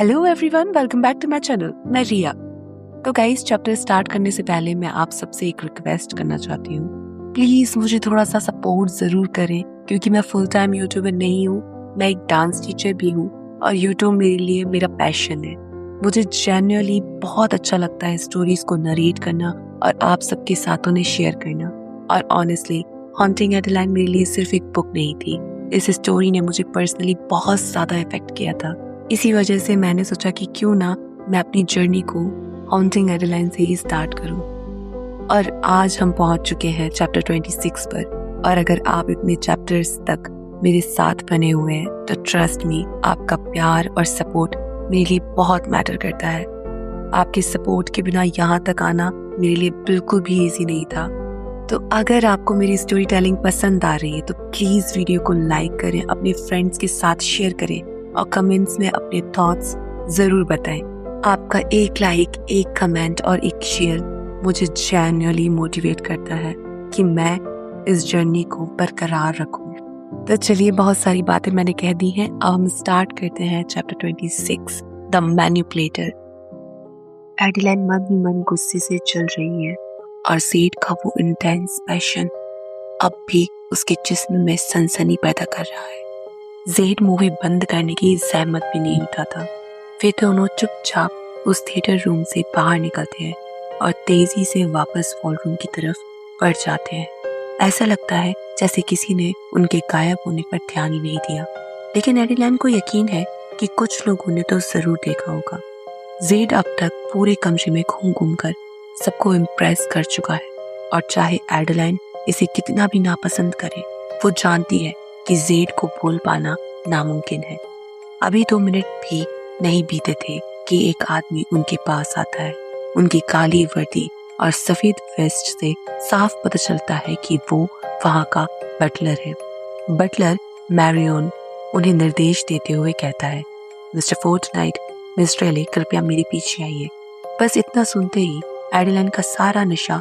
Hello everyone, welcome back to my channel. मैं रिया। तो guys, chapter start करने से पहले मैं आप सबसे एक रिक्वेस्ट करना चाहती हूँ। प्लीज मुझे थोड़ा सा सपोर्ट जरूर करें, क्योंकि मैं फुल टाइम यूट्यूबर नहीं हूँ। मैं एक डांस टीचर भी हूँ और यूट्यूब मेरे लिए मेरा पैशन है। मुझे जेन्युइनली बहुत अच्छा लगता है स्टोरीज को नरेट करना और आप सबके साथ उन्हें शेयर करना। और ऑनेस्टली, हॉन्टिंग एडेलाइन मेरे लिए सिर्फ एक बुक नहीं थी। इस स्टोरी ने मुझे पर्सनली बहुत ज्यादा इफेक्ट किया था। इसी वजह से मैंने सोचा कि क्यों ना मैं अपनी जर्नी को हॉन्टिंग एडेलाइन से ही स्टार्ट करूं। और आज हम पहुंच चुके हैं चैप्टर 26 पर। और अगर आप इतने चैप्टर्स तक मेरे साथ बने हुए हैं तो ट्रस्ट मी, आपका प्यार और सपोर्ट मेरे लिए बहुत मैटर करता है। आपके सपोर्ट के बिना यहाँ तक आना मेरे लिए बिल्कुल भी इजी नहीं था। तो अगर आपको मेरी स्टोरी टेलिंग पसंद आ रही है तो प्लीज वीडियो को लाइक करें, अपने फ्रेंड्स के साथ शेयर करें और कमेंट्स में अपने थॉट्स जरूर बताएं। आपका एक लाइक, एक कमेंट और एक शेयर मुझे जेन्युइनली मोटिवेट करता है कि मैं इस जर्नी को बरकरार रखूं। तो चलिए, बहुत सारी बातें मैंने कह दी हैं, अब हम स्टार्ट करते हैं चैप्टर 26, द मैनिपुलेटर। एडिलाइन मन ही मन गुस्से से चल रही है और सेठ का वो इंटेंस पैशन अब भी उसके जिस्म में सनसनी पैदा कर रहा है। जेड मूवी बंद करने की जहमत भी नहीं उठाता। फिर दोनों चुपचाप उस थिएटर रूम से बाहर निकलते हैं और तेजी से वापस हॉल रूम की तरफ बढ़ जाते हैं। ऐसा लगता है जैसे किसी ने उनके गायब होने पर ध्यान ही नहीं दिया। लेकिन एडिलाइन को यकीन है कि कुछ लोगों ने तो जरूर देखा होगा। जेड अब तक पूरे कमरे में घूम घूम कर सबको इम्प्रेस कर चुका है और चाहे एडिलाइन इसे कितना भी नापसंद करे, वो जानती है कि जेड को भूल पाना नामुमकिन है। अभी 2 मिनट भी नहीं बीते थे कि एक आदमी उनके पास आता है। उनकी काली वर्दी और सफेद वेस्ट से साफ पता चलता है कि वो वहां का बटलर है। बटलर मैरियन उन्हें निर्देश देते हुए कहता है, मिस्टर फोर्टनाइट, मिस्टर एले, कृपया मेरे पीछे आइए। बस इतना सुनते ही एडिलाइन का सारा नशा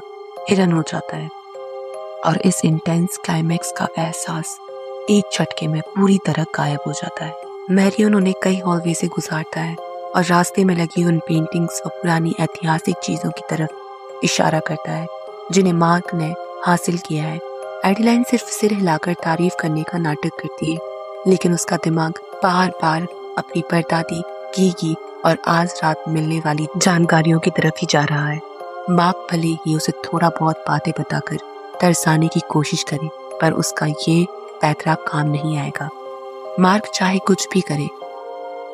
हिरन हो जाता है और इस इंटेंस क्लाइमैक्स का एहसास एक झटके में पूरी तरह गायब हो जाता है। मैरियन उन्हें कई हॉलवे से गुजारता है और रास्ते में लगी उन पेंटिंग्स और पुरानी ऐतिहासिक चीजों की तरफ इशारा करता है जिन्हें मार्क ने हासिल किया है। एडिलाइन सिर्फ सिर हिलाकर तारीफ करने का नाटक करती है, लेकिन उसका दिमाग बार बार अपनी परदादी, गीगी और आज रात मिलने वाली जानकारियों की तरफ ही जा रहा है। मार्क भले ही उसे थोड़ा बहुत बातें बताकर तरसाने की कोशिश करे, पर उसका ये पैतरा काम नहीं आएगा। मार्क चाहे कुछ भी करे,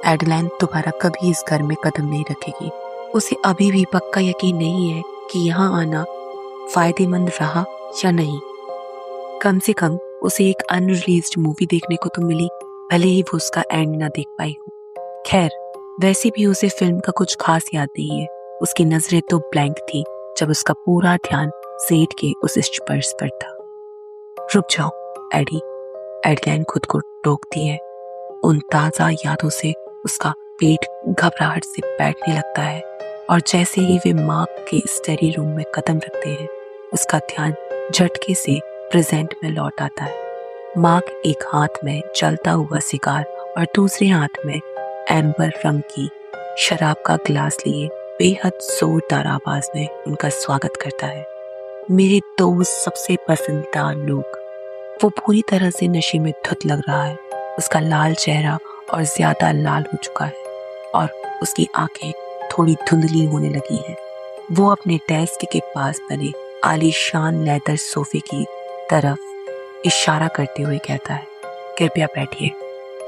एडिलाइन दोबारा कभी इस घर में कदम नहीं रखेगी। उसे अभी भी पक्का यकीन नहीं है कि यहाँ आना फायदेमंद रहा या नहीं। कम से कम उसे एक अनरिलीज्ड मूवी देखने को तो मिली, भले ही वो उसका एंड ना देख पाई हो। खैर, वैसे भी उसे फिल्म का कुछ खास याद नहीं है। उसकी नजरें तो ब्लैंक थी जब उसका पूरा ध्यान सेठ के उस पर्स पर था। रुक जाओ एडी, एडिलाइन खुद को टोकती है। उन ताजा यादों से उसका पेट घबराहट से बैठने लगता है और जैसे ही वे मार्क के स्टडी रूम में कदम रखते हैं, उसका ध्यान झटके से प्रेजेंट में लौट आता है। मार्क एक हाथ में जलता हुआ सिगार और दूसरे हाथ में एम्बर रंग की शराब का गिलास लिए बेहद जोरदार आवाज में उनका स्वागत करता है। मेरे 2 सबसे पसंदीदा लोग। वो पूरी तरह से नशे में धुत लग रहा है। उसका लाल चेहरा और ज्यादा लाल हो चुका है और उसकी आंखें थोड़ी धुंधली होने लगी हैं। वो अपने डेस्क के पास बने आलीशान लेदर सोफे की तरफ इशारा करते हुए कहता है, कृपया बैठिए।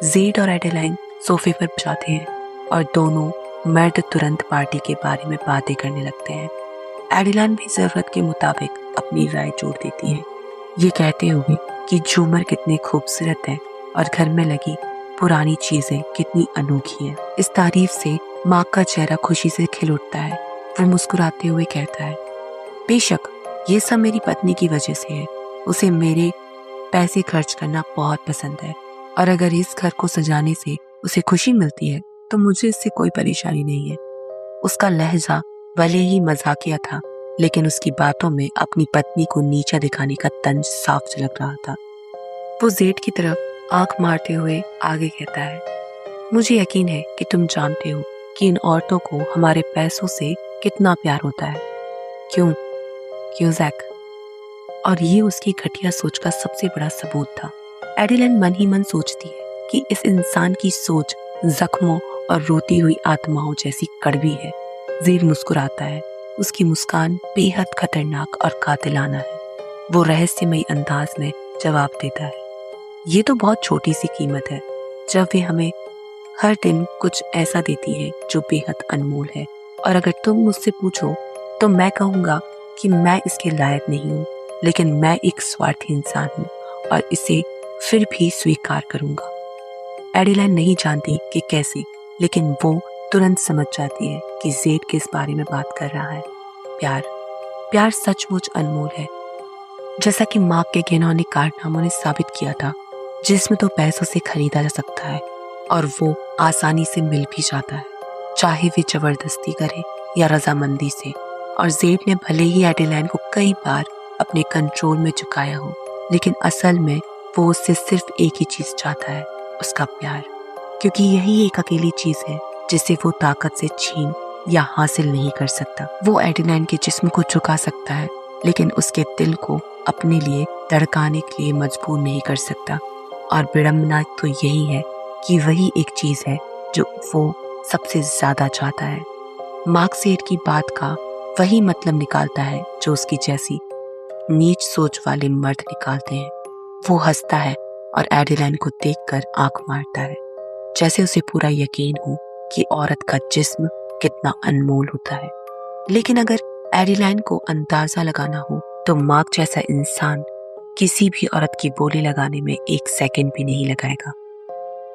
जेड और एडिलाइन सोफे पर जाते हैं और दोनों मर्द तुरंत पार्टी के बारे में बातें करने लगते हैं। एडिलाइन भी जरूरत के मुताबिक अपनी राय जोड़ देती है, ये कहते हुए कि झूमर कितने खूबसूरत है और घर में लगी पुरानी चीजें कितनी अनोखी हैं। इस तारीफ से मार्क का चेहरा खुशी से खिल उठता है। वो मुस्कुराते हुए कहता है, बेशक ये सब मेरी पत्नी की वजह से है। उसे मेरे पैसे खर्च करना बहुत पसंद है और अगर इस घर को सजाने से उसे खुशी मिलती है तो मुझे इससे कोई परेशानी नहीं है। उसका लहजा भले ही मजाकिया था, लेकिन उसकी बातों में अपनी पत्नी को नीचा दिखाने का तंज साफ झलक रहा था। वो जेड की तरफ आंख मारते हुए आगे कहता है, मुझे यकीन है कि तुम जानते हो कि इन औरतों को हमारे पैसों से कितना प्यार होता है। क्यों? क्यों जैक? और ये उसकी घटिया सोच का सबसे बड़ा सबूत था। एडिलन मन ही मन सोचती है कि इस इंसान की सोच जख्मों और रोती हुई आत्माओं जैसी कड़वी है। ज़ेड मुस्कुराता है। उसकी मुस्कान बेहद खतरनाक और कातिलाना है। वो रहस्यमयी अंदाज में जवाब देता है, ये तो बहुत छोटी सी कीमत है जब वे हमें हर दिन कुछ ऐसा देती है जो बेहद अनमोल है। और अगर तुम मुझसे पूछो तो मैं कहूँगा कि मैं इसके लायक नहीं हूँ, लेकिन मैं एक स्वार्थी इंसान हूँ और इसे फिर भी स्वीकार करूँगा। एडिलाइन नहीं जानती कि कैसे, लेकिन वो तुरंत समझ जाती है कि ज़ेड किस बारे में बात कर रहा है। प्यार। प्यार सचमुच अनमोल है, जैसा कि मार्क के घिनौने कारनामों ने साबित किया था, जिसमें तो पैसों से खरीदा जा सकता है और वो आसानी से मिल भी जाता है, चाहे वे जबरदस्ती करे या रजामंदी से। और ज़ेड ने भले ही एडिलाइन को कई बार अपने कंट्रोल में चुकाया हो, लेकिन असल में वो उससे सिर्फ एक ही चीज चाहता है, उसका प्यार। क्योंकि यही एक अकेली चीज है जिसे वो ताकत से छीन या हासिल नहीं कर सकता। वो एडिलाइन के जिस्म को झुका सकता है, लेकिन उसके दिल को अपने लिए धड़काने के लिए मजबूर नहीं कर सकता। और विडंबना तो यही है कि वही एक चीज है जो वो सबसे ज्यादा चाहता है। मार्क ज़ेड की बात का वही मतलब निकालता है जो उसकी जैसी नीच सोच वाले मर्द निकालते हैं। वो हंसता है और एडिलाइन को देखकर आंख मारता है, जैसे उसे पूरा यकीन हो कि औरत का जिस्म कितना अनमोल होता है। लेकिन अगर एडिलाइन को अंदाजा लगाना हो तो मार्क जैसा इंसान किसी भी औरत की बोली लगाने में एक सेकंड भी नहीं लगाएगा।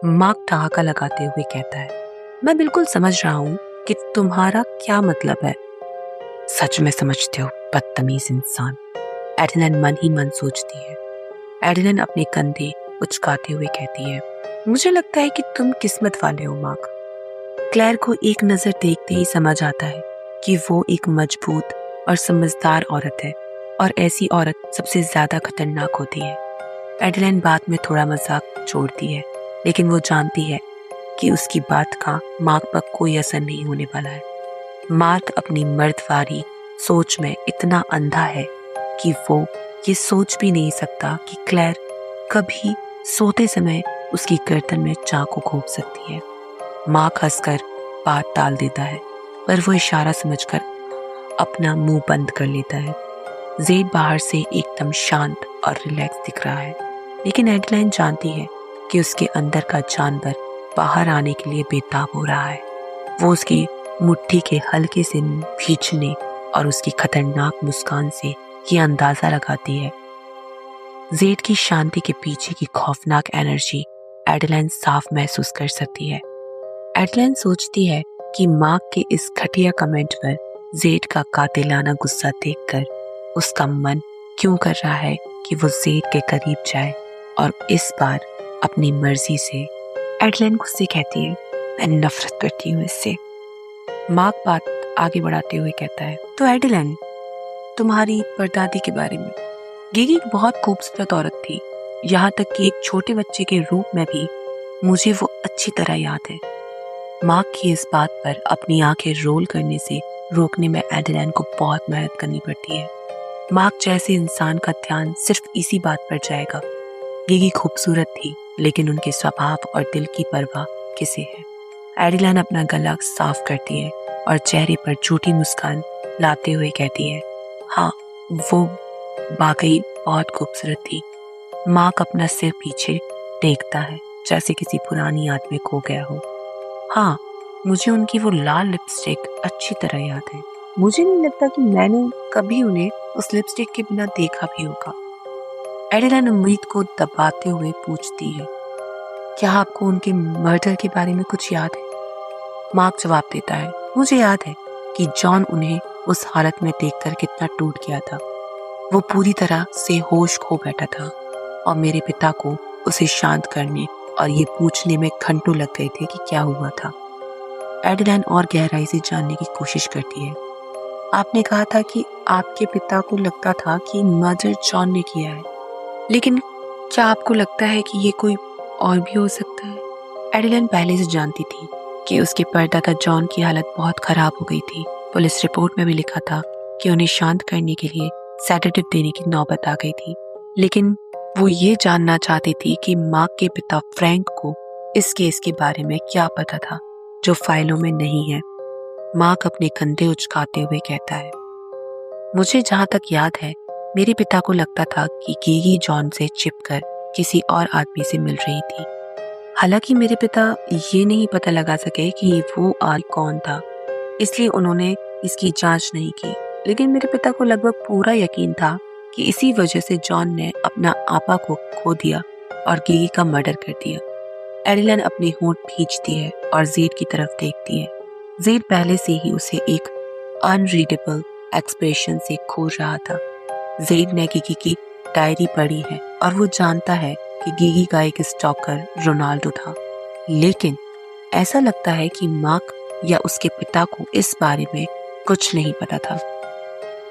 मार्क ठहाका लगाते हुए कहता है, मैं बिल्कुल समझ रहा हूँ कि तुम्हारा क्या मतलब है। सच में समझते हो, बदतमीज इंसान, एडिलाइन मन ही मन सोचती है। एडिलाइन अपने कंधे उचकाते हुए कहती है, मुझे लगता है कि तुम किस्मत वाले हो मार्क। क्लेयर को एक नजर देखते ही समझ आता है कि वो एक मजबूत और समझदार औरत है, और ऐसी औरत सबसे ज्यादा खतरनाक होती है। एडिलाइन बात में थोड़ा मजाक जोड़ती है, लेकिन वो जानती है कि उसकी बात का मार्क पर कोई असर नहीं होने वाला है। मार्क अपनी मर्दवारी सोच में इतना अंधा है कि वो ये सोच भी नहीं सकता कि क्लेयर कभी सोते समय उसकी गर्दन में चाकू घोंप सकती है। मार्क हंसकर बात टाल देता है, पर वो इशारा समझकर अपना मुंह बंद कर लेता है। ज़ेड बाहर से एकदम शांत और रिलैक्स दिख रहा है, लेकिन एडिलाइन जानती है कि उसके अंदर का जानवर बाहर आने के लिए बेताब हो रहा है। वो उसकी मुट्ठी के हल्के से खींचने और उसकी खतरनाक मुस्कान से ये अंदाजा लगाती है। ज़ेड की शांति के पीछे की खौफनाक एनर्जी एडिलाइन साफ महसूस कर सकती है। एडिलाइन सोचती है कि मार्क के इस घटिया कमेंट पर ज़ेड का कातिलाना गुस्सा देखकर उसका मन क्यों कर रहा है कि वो ज़ेड के करीब जाए और इस बार अपनी मर्जी से। एडिलाइन गुस्से कहती है, मैं नफरत करती हूँ इससे। मार्क बात आगे बढ़ाते हुए कहता है, तो एडिलाइन, तुम्हारी परदादी के बारे में। गिगी एक बहुत खूबसूरत औरत थी, यहाँ तक कि एक छोटे बच्चे के रूप में भी मुझे वो अच्छी तरह याद है। मार्क की इस बात पर अपनी आंखें रोल करने से रोकने में एडिलाइन को बहुत मेहनत करनी पड़ती है। मार्क जैसे इंसान का ध्यान सिर्फ इसी बात पर जाएगा। गिगी खूबसूरत थी, लेकिन उनके स्वभाव और दिल की परवाह किसे है। एडिलाइन अपना गला साफ करती है और चेहरे पर झूठी मुस्कान लाते हुए कहती है, हाँ, वो वाकई बहुत खूबसूरत थी। मार्क अपना सिर पीछे टेकता है, जैसे किसी पुरानी याद में खो गया हो। हाँ, मुझे उनकी वो लाल लिपस्टिक अच्छी तरह याद है। मुझे नहीं लगता कि मैंने कभी उन्हें उस लिपस्टिक के बिना देखा भी होगा। एडिलाइन उम्मीद को दबाते हुए पूछती है, क्या आपको उनके मर्डर के बारे में कुछ याद है? मार्क जवाब देता है, मुझे याद है कि जॉन उन्हें उस हालत में देखकर कितना टूट गया था। वो पूरी तरह से होश खो बैठा था और मेरे पिता को उसे शांत करने और ये पूछने में घंटों लग गए थे कि क्या हुआ था। एडिलाइन और गहराई से जानने की कोशिश करती है। आपने कहा था कि आपके पिता को लगता था कि मर्डर जॉन ने किया है, लेकिन क्या आपको लगता है कि ये कोई और भी हो सकता है? एडिलन पहले से जानती थी कि उसके परदादा जॉन की हालत बहुत खराब हो गई थी। पुलिस रिपोर्ट में भी लिखा था कि उन्हें शांत करने के लिए सेडेटिव देने की नौबत आ गई थी। लेकिन वो ये जानना चाहती थी कि मार्क के पिता फ्रैंक को इस केस के बारे में क्या पता था जो फाइलों में नहीं है। मार्क अपने कंधे उचकाते हुए कहता है, मुझे जहां तक याद है मेरे पिता को लगता था कि गीगी जॉन से छिपकर किसी और आदमी से मिल रही थी। हालांकि मेरे पिता ये नहीं पता लगा सके कि वो आदमी कौन था, इसलिए उन्होंने इसकी जांच नहीं की। लेकिन मेरे पिता को लगभग पूरा यकीन था कि इसी वजह से जॉन ने अपना आपा को खो दिया और गीगी का मर्डर कर दिया। एडिलन अपनी होंठ भींचती है और जेड की तरफ देखती है। जेड पहले से ही उसे एक अनरीडेबल एक्सप्रेशन से खोज रहा था। जेड ने गीगी की डायरी पढ़ी है और वो जानता है कि गीगी का एक स्टॉकर रोनाल्डो था। लेकिन ऐसा लगता है कि मार्क या उसके पिता को इस बारे में कुछ नहीं पता था।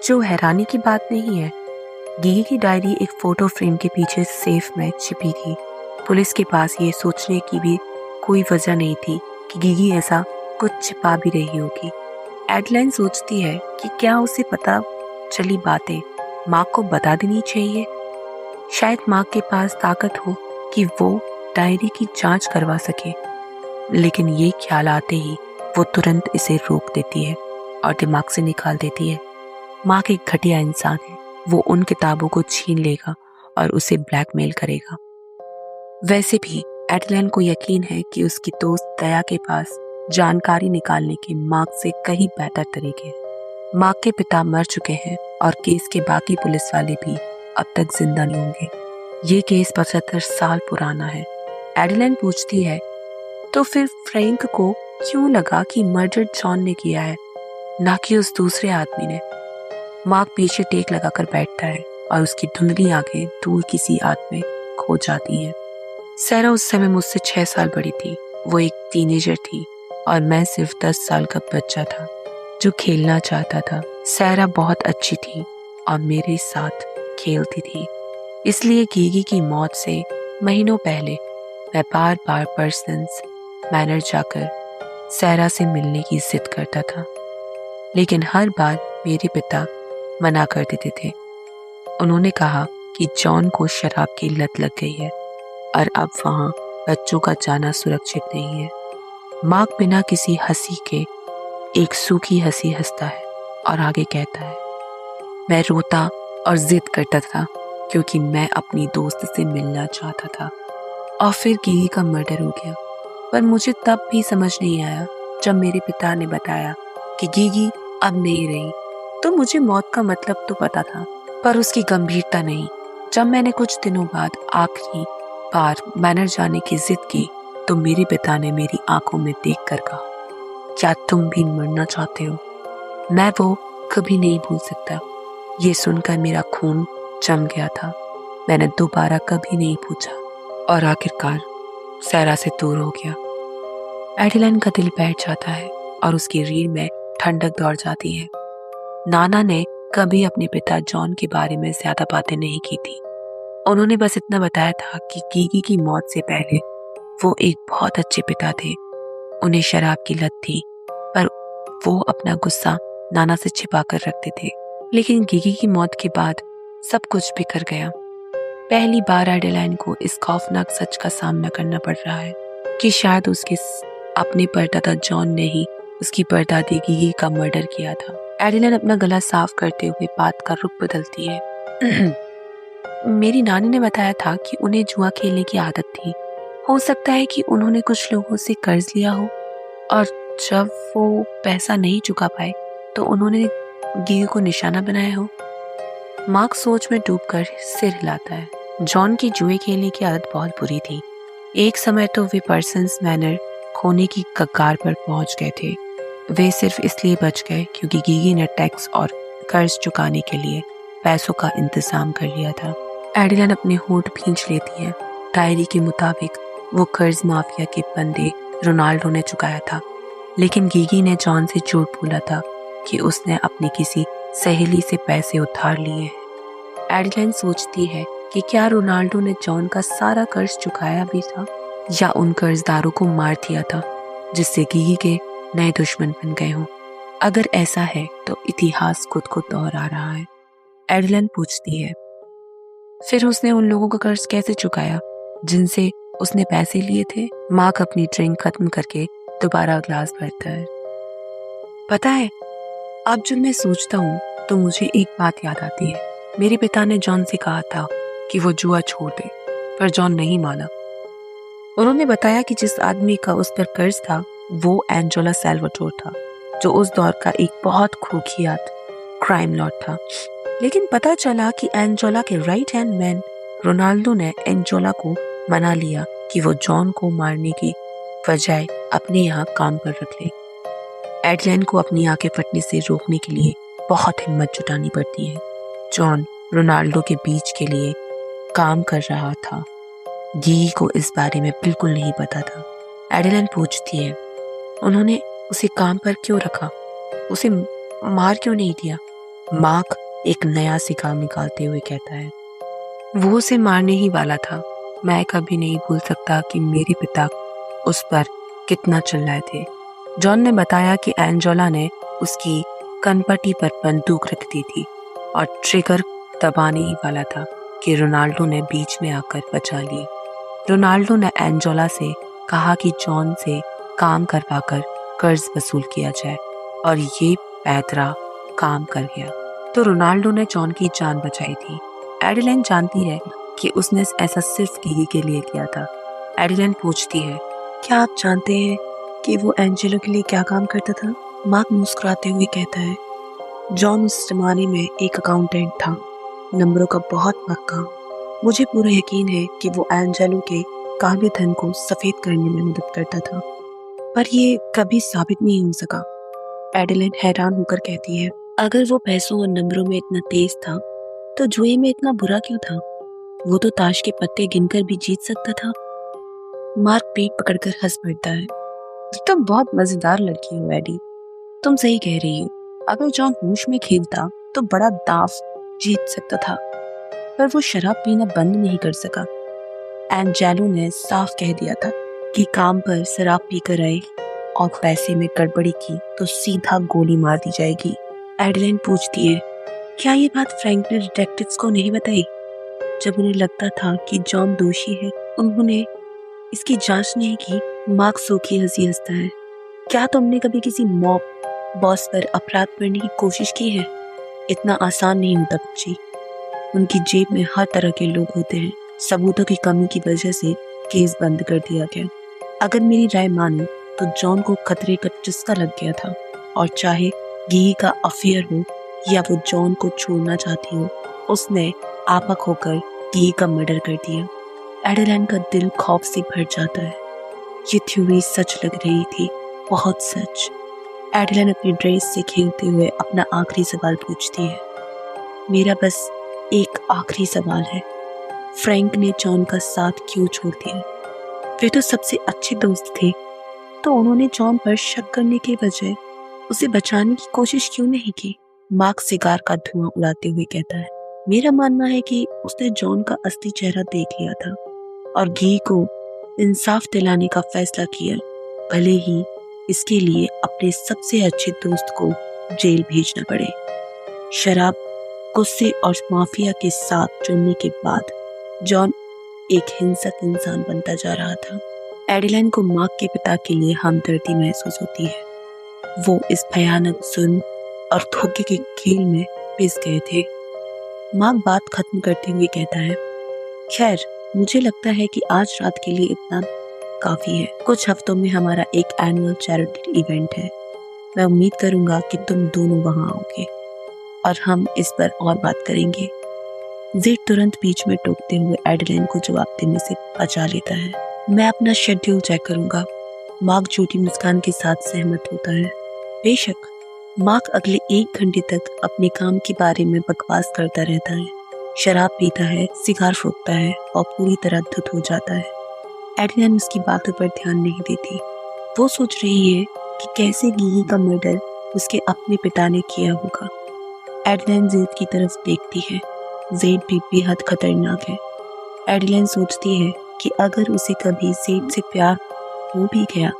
जो हैरानी की बात नहीं है, गीगी की डायरी एक फोटो फ्रेम के पीछे सेफ में छिपी थी। पुलिस के पास ये सोचने की भी कोई वजह नहीं थी कि गीगी ऐसा कुछ छिपा भी रही होगी। एडलाइन सोचती है कि क्या उसे पता चली बातें मार्क को बता देनी चाहिए। शायद मार्क के पास ताकत हो कि वो डायरी की जांच करवा सके। लेकिन ये ख्याल आते ही वो तुरंत इसे रोक देती है और दिमाग से निकाल देती है। मार्क एक घटिया इंसान है, वो उन किताबों को छीन लेगा और उसे ब्लैकमेल करेगा। वैसे भी एडलाइन को यकीन है कि उसकी दोस्त दया के पास जानकारी निकालने के मार्क से कहीं बेहतर तरीके हैं। मार्क के पिता मर चुके हैं और केस के बाकी पुलिस वाले भी अब तक जिंदा नहीं होंगे। ये केस 75 साल पुराना है। एडिलन पूछती है, तो फिर फ्रैंक को क्यों लगा कि मर्डर जॉन ने किया है, ना कि उस दूसरे आदमी ने? मार्क पीछे टेक लगाकर बैठता है और उसकी धुंधली आंखें दूर किसी आग में खो जाती हैं। सैरा उस समय मुझसे 6 साल बड़ी थी। वो एक टीनेजर थी और मैं सिर्फ 10 साल का बच्चा था जो खेलना चाहता था। सैरा बहुत अच्छी थी और मेरे साथ खेलती थी। इसलिए गीगी की मौत से महीनों पहले मैं बार बार पर्सन्स मैनर जाकर सैरा से मिलने की जिद करता था। लेकिन हर बार मेरे पिता मना कर देते थे। उन्होंने कहा कि जॉन को शराब की लत लग गई है और अब वहाँ बच्चों का जाना सुरक्षित नहीं है। मार्क बिना किसी हंसी के एक सूखी हंसी हंसता है और आगे कहता है, मैं रोता और जिद करता था क्योंकि मैं अपनी दोस्त से मिलना चाहता था और फिर गीगी का मर्डर हो गया। पर मुझे तब भी समझ नहीं आया जब मेरे पिता ने बताया कि गीगी अब नहीं रही। तो मुझे मौत का मतलब तो पता था, पर उसकी गंभीरता नहीं। जब मैंने कुछ दिनों बाद आखिरी बार मैनर जाने की जिद की तो मेरे पिता ने मेरी आंखों में देखकर कहा, क्या तुम भी मरना चाहते हो? मैं वो कभी नहीं भूल सकता। ये सुनकर मेरा खून जम गया था। मैंने दोबारा कभी नहीं पूछा और आखिरकार सैरा से दूर हो गया। एडिलन का दिल बैठ जाता है और उसकी रीढ़ में ठंडक दौड़ जाती है। नाना ने कभी अपने पिता जॉन के बारे में ज्यादा बातें नहीं की थी। उन्होंने बस इतना बताया था कि गीगी की मौत से पहले वो एक बहुत अच्छे पिता थे। उन्हें शराब की लत थी, पर वो अपना गुस्सा नाना से छिपा कर रखते थे। लेकिन गीगी की मौत के बाद सब कुछ बिखर गया। पहली बार एडेलाइन को इस खौफनाक सच का सामना करना पड़ रहा है कि शायद उसके अपने परदादा जॉन ने ही उसकी परदादी गीगी का मर्डर किया था। एडेलाइन अपना गला साफ करते हुए बात का रुख बदलती है। मेरी नानी ने बताया था कि उन्हें जुआ खेलने की आदत थी। हो सकता है कि उन्होंने कुछ लोगों से कर्ज लिया हो और जब वो पैसा नहीं चुका पाए तो उन्होंने गीगी को निशाना बनाया हो। मार्क सोच में डूबकर सिर हिलाता है। जॉन की जुए खेलने की आदत बहुत बुरी थी। एक समय तो वे पर्सन्स मैनर खोने की कगार पर पहुंच गए थे। वे सिर्फ इसलिए बच गए क्योंकि गीगी ने टैक्स और कर्ज चुकाने के लिए पैसों का इंतजाम कर लिया था। एडिलन अपने होंठ भींच लेती है। डायरी के मुताबिक वो कर्ज माफिया के बंदे रोनाल्डो ने चुकाया था। लेकिन गीगी ने जॉन से झूठ बोला था कि उसने अपनी किसी सहेली से पैसे उधार लिए हैं। एडिलन सोचती है कि क्या रोनाल्डो ने जॉन का सारा कर्ज चुकाया भी था या उन कर्जदारों को मार दिया था जिससे गीगी के नए दुश्मन बन गए हों। अगर ऐसा है तो इतिहास खुद को दोहरा रहा है। एडेलिन पूछती है, फिर उसने उन लोगों का कर्ज कैसे चुकाया जिनसे उसने पैसे लिए थे? मार्क अपनी ड्रिंक खत्म करके दोबारा ग्लास भरता है। पता है, अब जब मैं सोचता हूँ तो मुझे एक बात याद आती है। मेरे पिता ने जॉन से कहा था कि वो जुआ छोड़ दे, पर जॉन नहीं माना। उन्होंने बताया कि जिस आदमी का उस पर कर्ज था वो एंजेला सैल्वाटोर था, जो उस दौर का एक बहुत कुख्यात क्राइम लॉर्ड था। लेकिन पता चला कि एंजेला के राइट हैंड मैन रोनाल्डो ने एंजेला को मना लिया कि वो जॉन को मारने की बजाय अपने यहाँ काम पर रख ले। एडेलिन को अपनी आंखें फटने से रोकने के लिए बहुत हिम्मत जुटानी पड़ती है। जॉन रोनाल्डो के बीच के लिए काम कर रहा था। गीगी को इस बारे में बिल्कुल नहीं पता था। एडेलिन पूछती है, उन्होंने उसे काम पर क्यों रखा? उसे मार क्यों नहीं दिया? मार्क एक नया सिक्का निकालते हुए कहता है, वो उसे मारने ही वाला था। मैं कभी नहीं भूल सकता कि मेरे पिता उस पर कितना चिल्लाए थे। जॉन ने बताया कि एंजेला ने उसकी कनपट्टी पर बंदूक रख दी थी और ट्रिगर दबाने ही वाला था कि रोनाल्डो ने बीच में आकर बचा ली। रोनाल्डो ने एंजेला से कहा कि जॉन से काम करवाकर कर्ज वसूल किया जाए और ये पैतरा काम कर गया। तो रोनाल्डो ने जॉन की जान बचाई थी। एडेलिन जानती है कि उसने ऐसा सिर्फ गीगी के लिए किया था। एडेलिन पूछती है, क्या आप जानते हैं कि वो एंजेलो के लिए क्या काम करता था? मार्क मुस्कुराते हुए कहता है, जॉन उस जमाने में एक अकाउंटेंट था, नंबरों का बहुत पक्का। मुझे पूरा यकीन है कि वो एंजेलो के काले धन को सफेद करने में मदद करता था, पर ये कभी साबित नहीं हो सका। एडेलिन हैरान होकर कहती है, अगर वो पैसों और नंबरों में इतना तेज था तो जुए में इतना बुरा क्यों था? वो तो ताश के पत्ते गिनकर भी जीत सकता था। मार्क पीठ पकड़कर हंस पड़ता है, तुम बहुत मजेदार लड़की हो एडी। तुम सही कह रही हो। अगर जॉन होश में खेलता तो बड़ा दाव जीत सकता था, पर वो शराब पीना बंद नहीं कर सका। एंजेलो ने साफ कह दिया था कि काम पर शराब पीकर आए और पैसे में गड़बड़ी की तो सीधा गोली मार दी जाएगी। एडेलिन पूछती है, क्या ये बात फ्रैंक ने डिटेक्टिव्स को नहीं बताई? जब उन्हें लगता था कि जॉन दोषी है, उन्होंने इसकी जांच नहीं की। मार्क सूखी हंसी हंसता है, क्या तुमने कभी किसी मॉब बॉस पर अपराध करने की कोशिश की है? इतना आसान नहीं होता बच्ची। उनकी जेब में हर तरह के लोग होते हैं। सबूतों की कमी की वजह से केस बंद कर दिया गया। अगर मेरी राय मानो तो जॉन को खतरे का चस्का लग गया था, और चाहे गीगी का अफेयर हो या वो जॉन को छोड़ना चाहती हो, उसने आपा होकर गीगी का मर्डर कर दिया। एडेलिन का दिल खौफ से भर जाता है। ये थ्योरी सच लग रही थी, बहुत सच। एडेलिन अपनी ड्रेस से खेलते हुए अपना आखिरी सवाल पूछती है, मेरा बस एक आखिरी सवाल है, फ्रैंक ने जॉन का साथ क्यों छोड़ दिया? वे तो सबसे अच्छे दोस्त थे, तो उन्होंने जॉन पर शक करने के बजाय उसे बचाने की कोशिश क्यों नहीं की? मार्क सिगार का धुआं उड़ाते हुए कहता है, मेरा मानना है कि उसने जॉन का असली चेहरा देख लिया था और गीगी को इंसाफ दिलाने का फैसला किया, भले ही इसके लिए अपने सबसे अच्छे दोस्त को जेल भेजना पड़े। शराब, गुस्से और माफिया के साथ जुड़ने के बाद जॉन एक हिंसक इंसान बनता जा रहा था। एडेलिन को मार्क के पिता के लिए हमदर्दी महसूस होती है। वो इस भयानक जुल्म और धोखे के खेल में पिस गए थे। मार्क बात खत्म करते हुए कहता है, खैर मुझे लगता है कि आज रात के लिए इतना काफी है। कुछ हफ्तों में हमारा एक एनुअल चैरिटी इवेंट है। मैं उम्मीद करूंगा कि तुम दोनों वहां आओगे और हम इस पर और बात करेंगे। जेड तुरंत बीच में टोकते हुए एडेलिन को जवाब देने से बचा लेता है, मैं अपना शेड्यूल चेक करूंगा। मार्क झूठी मुस्कान के साथ सहमत होता है। बेशक। मार्क अगले 1 घंटे तक अपने काम के बारे में बकवास करता रहता है, शराब पीता है, सिगार फूंकता है और पूरी तरह धुत हो जाता है। एडेलिन उसकी बातों पर ध्यान नहीं देती। वो सोच रही है कि कैसे गीगी का मर्डर उसके अपने पिता ने किया होगा। एडेलिन जेड की तरफ देखती है। जेड भी बेहद खतरनाक है। एडेलिन सोचती है कि अगर उसे कभी ज़ेड से प्यार हो भी गया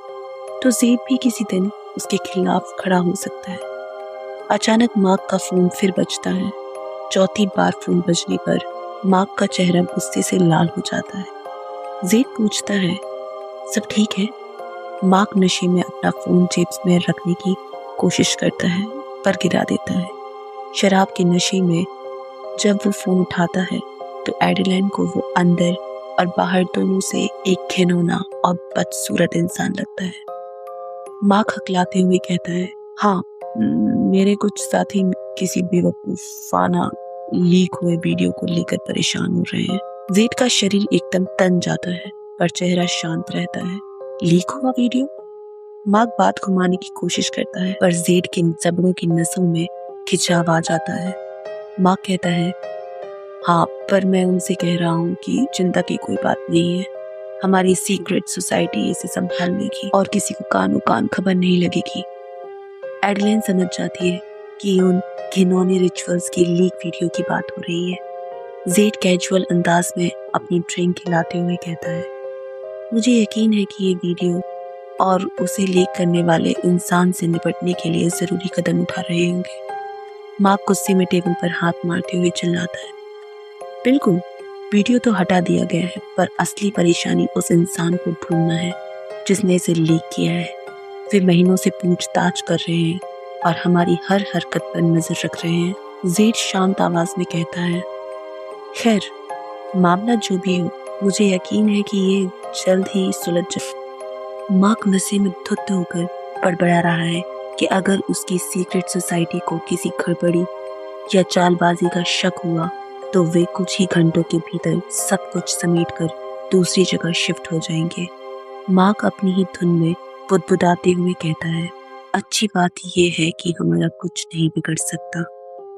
तो ज़ेड भी किसी दिन उसके खिलाफ खड़ा हो सकता है। अचानक मार्क का फ़ोन फिर बजता है। चौथी बार फ़ोन बजने पर मार्क का चेहरा गुस्से से लाल हो जाता है। ज़ेड पूछता है, सब ठीक है? मार्क नशे में अपना फ़ोन जेब में रखने की कोशिश करता है पर गिरा देता है। शराब के नशे में जब वो फ़ोन उठाता है तो एडेलाइन को वो अंदर और बाहर दोनों से एक घिनौना और बदसूरत इंसान लगता है। मार्क हकलाते हुए कहता है, हाँ, मेरे कुछ साथी किसी बेवकूफाना लीक हुए वीडियो को लेकर परेशान हो रहे हैं। ज़ेड का शरीर एकदम तन जाता है पर चेहरा शांत रहता है। लीक हुआ वीडियो? मार्क बात घुमाने की कोशिश करता है पर ज़ेड के जबड़ों की नसों में खिंचाव आ जाता है। मार्क कहता है, हाँ, पर मैं उनसे कह रहा हूँ कि चिंता की कोई बात नहीं है। हमारी सीक्रेट सोसाइटी इसे संभाल लेगी और किसी को कानो कान खबर नहीं लगेगी। एडलाइन समझ जाती है कि उन घिनौने रिचुअल्स की लीक वीडियो की बात हो रही है। ज़ेड कैजुअल अंदाज में अपनी ड्रिंक हिलाते हुए कहता है, मुझे यकीन है कि ये वीडियो और उसे लीक करने वाले इंसान से निपटने के लिए ज़रूरी कदम उठा रहे होंगे। मार्क गुस्से में टेबल पर हाथ मारते हुए चिल्लाता है, बिल्कुल, वीडियो तो हटा दिया गया है पर असली परेशानी उस इंसान को ढूंढना है जिसने इसे लीक किया है। वे महीनों से पूछताछ कर रहे हैं और हमारी हर हरकत पर नजर रख रहे हैं। ज़ेड शांत आवाज में कहता है, खैर, मामला जो भी हो, मुझे यकीन है कि ये जल्द ही सुलझ जाए। मार्क नशे में धुत होकर बड़बड़ा रहा है कि अगर उसकी सीक्रेट सोसाइटी को किसी गड़बड़ी या चालबाजी का शक हुआ तो वे कुछ ही घंटों के भीतर सब कुछ समेटकर दूसरी जगह शिफ्ट हो जाएंगे। मार्क अपनी ही धुन में बुदबुदाते हुए कहता है, अच्छी बात यह है कि हमारा कुछ नहीं बिगड़ सकता।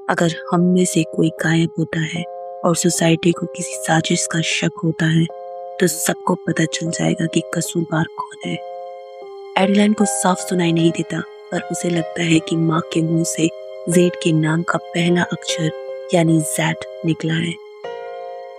अगर हम में से कोई गायब होता है और सोसाइटी को किसी साजिश का शक होता है तो सबको पता चल जाएगा कि कसूरवार कौन है। एडलाइन को साफ सुनाई नहीं देता पर उसे लगता है कि मार्क के मुंह से ज़ेड के नाम का पहला अक्षर यानी ज़ैड निकला है।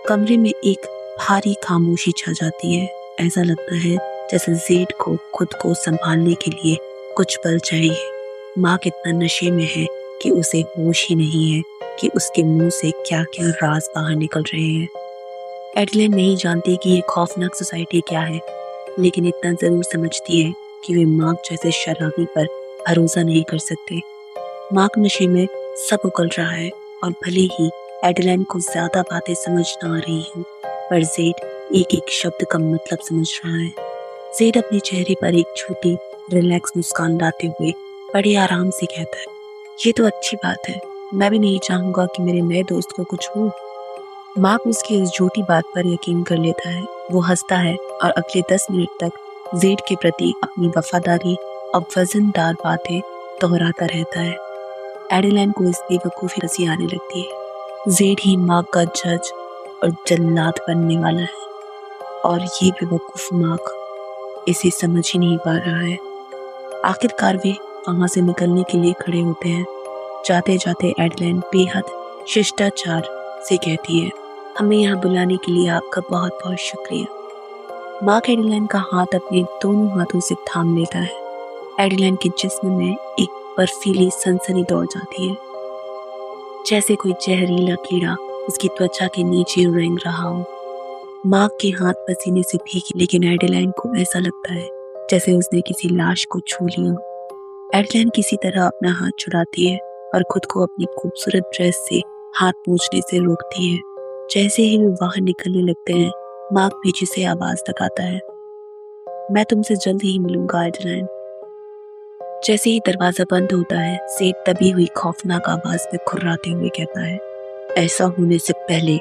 कमरे में एक भारी खामोशी छा जाती है। ऐसा लगता है जैसे ज़ेड को खुद को संभालने के लिए कुछ पल चाहिए। मार्क इतना नशे में है कि उसे होश ही नहीं है कि उसके मुंह से क्या क्या राज बाहर निकल रहे हैं। एडलाइन नहीं जानती कि ये खौफनाक सोसाइटी क्या है, लेकिन इतना जरूर समझती है कि वे मार्क जैसे शराबी पर भरोसा नहीं कर सकते। मार्क नशे में सब उगल रहा है और भले ही एडलाइन को ज्यादा बातें समझ ना आ रही हो, पर ज़ेड एक एक शब्द का मतलब समझ रहा है। ज़ेड अपने चेहरे पर एक छोटी रिलैक्स मुस्कान लाते हुए बड़े आराम से कहता है, ये तो अच्छी बात है, मैं भी नहीं चाहूंगा कि मेरे नए दोस्त को कुछ हो। मार्क उसकी इस झूठी बात पर यकीन कर लेता है। वो हंसता है और अगले 10 मिनट तक ज़ेड के प्रति अपनी वफादारी और वजनदार बातें दोहराता रहता है। एडलाइन को इस बेवकूफ़ी हंसी आने लगती है। ज़ेड ही मार्क का जज और जल्लाद बनने वाला है और ये बेवकूफ़ मार्क इसे समझ ही नहीं पा रहा है। आखिरकार वे वहाँ से निकलने के लिए खड़े होते हैं। जाते जाते एडलाइन बेहद शिष्टाचार से कहती है, हमें यहाँ बुलाने के लिए आपका बहुत बहुत शुक्रिया। मार्क एडलाइन का हाथ अपने दोनों हाथों से थाम लेता है। एडलाइन के जिस्म में एक बर्फीली सनसनी दौड़ जाती है, जैसे कोई जहरीला कीड़ा उसकी त्वचा के नीचे रेंग रहा हो। मार्क के हाथ पसीने से भीगे, लेकिन एडलाइन को ऐसा लगता है जैसे उसने किसी लाश को छू लिया। एडलाइन किसी तरह अपना हाथ छुड़ाती है और खुद को अपनी खूबसूरत ड्रेस से हाथ पोंछने से रोकती है। जैसे ही वे बाहर निकलने लगते हैं, मार्क पीछे से आवाज लगाता है, मैं तुमसे जल्द ही मिलूंगा एडलाइन। जैसे ही दरवाजा बंद होता है, ज़ेड दबी हुई खौफनाक आवाज में खुर्राते हुए कहता है, ऐसा होने से पहले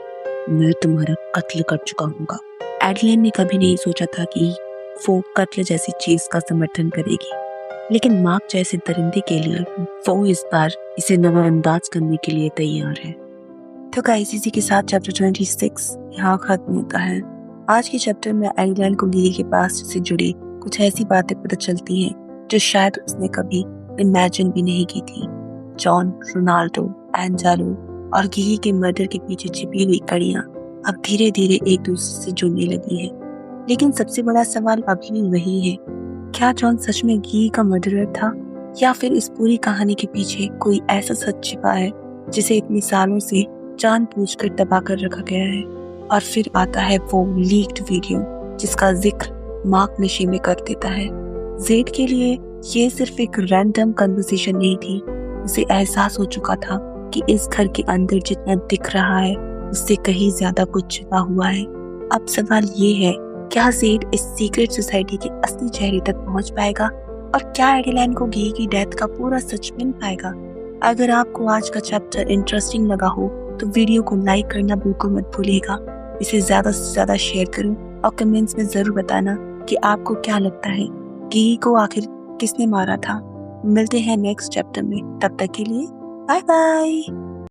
मैं तुम्हारा कत्ल कर चुका हूँगा। एडलाइन ने कभी नहीं सोचा था कि वो कत्ल जैसी चीज का समर्थन करेगी, लेकिन मार्क जैसे दरिंदे के लिए वो इस बार इसे नजरअंदाज करने के लिए तैयार है। तो गाइस, इसी के साथ चैप्टर 26 यहाँ खत्म होता है। आज के चैप्टर में एडलाइन को गिगी के पास से जुड़ी कुछ ऐसी बातें पता चलती हैं जो शायद उसने कभी इमेजिन भी नहीं की थी। जॉन, रोनाल्डो, एंजेलो और गिगी के मर्डर के पीछे छिपी हुई कड़ियां अब धीरे धीरे एक दूसरे से जुड़ने लगी हैं। लेकिन सबसे बड़ा सवाल अभी भी वही है, क्या जॉन सच में गी का मर्डरर था, या फिर इस पूरी कहानी के पीछे कोई ऐसा सच छिपा है जिसे इतने सालों से जानबूझकर दबा कर रखा गया है। और फिर आता है वो लीक्ड वीडियो जिसका जिक्र मार्क नशे में कर देता है। जेड के लिए ये सिर्फ एक रैंडम कन्वर्सेशन नहीं थी, उसे एहसास हो चुका था कि इस घर के अंदर जितना दिख रहा है उससे कहीं ज्यादा कुछ छिपा हुआ है। अब सवाल ये है, क्या जेड इस सीक्रेट सोसाइटी के असली चेहरे तक पहुंच पाएगा, और क्या एडिलाइन को गी की डेथ का पूरा सच मिल पाएगा। अगर आपको आज का चैप्टर इंटरेस्टिंग लगा हो तो वीडियो को लाइक करना बिल्कुल मत भूलिएगा। इसे ज्यादा से ज्यादा शेयर करो और कमेंट्स में जरूर बताना कि आपको क्या लगता है, गी को आखिर किसने मारा था। मिलते हैं नेक्स्ट चैप्टर में, तब तक के लिए बाय बाय।